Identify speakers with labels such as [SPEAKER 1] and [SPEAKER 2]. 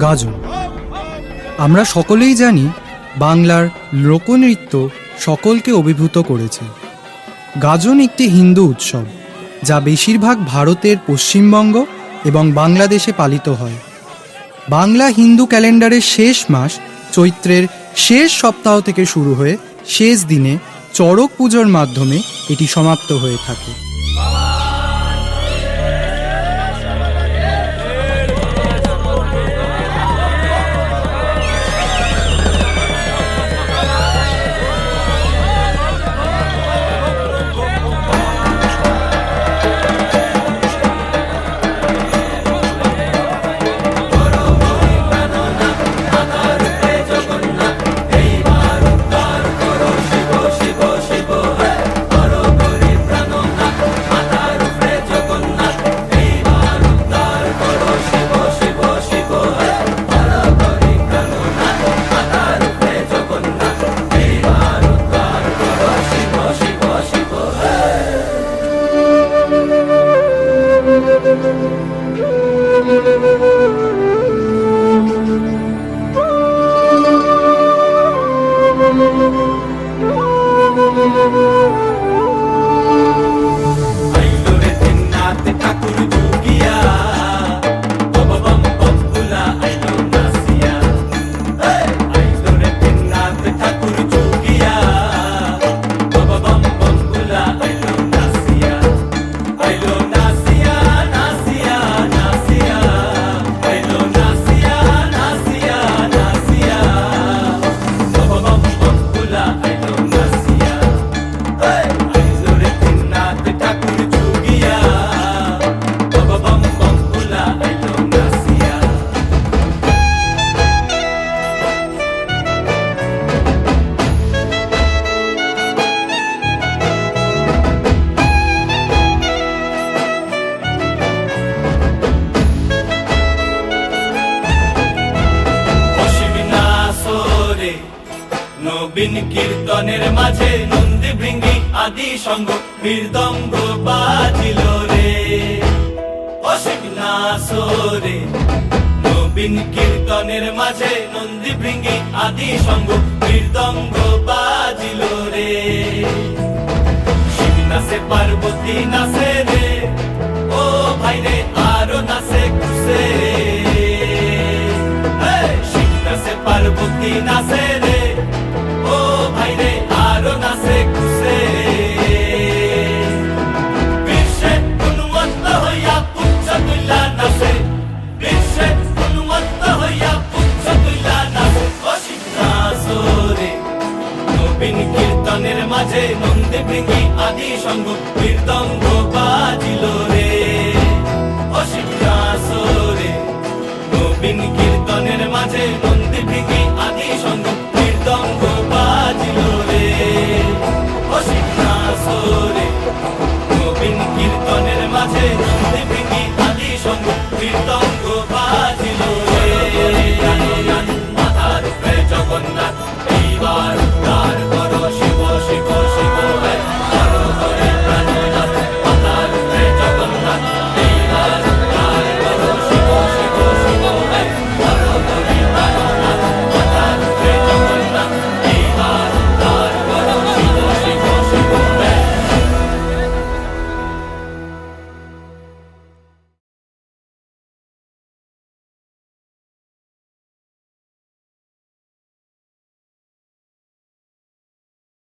[SPEAKER 1] গাজন। আমরা সকলেই জানি বাংলার লোকনৃত্য সকলকে অভিভূত করেছে। গাজন একটি হিন্দু উৎসব যা বেশিরভাগ ভারতের পশ্চিমবঙ্গ এবং বাংলাদেশে পালিত হয়। বাংলা হিন্দু ক্যালেন্ডারের শেষ মাস চৈত্রের শেষ সপ্তাহ থেকে শুরু হয়ে শেষ দিনে চড়ক পুজোর মাধ্যমে এটি সমাপ্ত হয়ে থাকে।
[SPEAKER 2] নবীন কীর্তনের মাঝে নন্দী ভৃঙ্গি আদি সঙ্গ মৃদঙ্গ বাজিল রে, অসীম নাসরে। নবীন কীর্তনের মাঝে নন্দী ভৃঙ্গি আদি সঙ্গ মৃদঙ্গ বাজিল রে। শিব নাচে পার্বতী নাচে রে, ও ভাই রে আরো নাচে খুশে। শিব নাচে পার্বতী নাচে রে, ও ভাই রে আরো নাচে খুশে। বিশ্বে উন্মত্ত হইয়া পুচ্ছ তুইলা নাচে, বিশ্বে উন্মত্ত হইয়া পুচ্ছ তুইলা নাচে, অসীম নাচরে। নবীন কীর্তনের মাঝে নন্দী ভৃঙ্গি আদি সঙ্গ মৃদঙ্গ বাজিল রে, অসীম নাচরে। নবীন কীর্তনের মাঝে নন্দী ভৃঙ্গি আদি সঙ্গ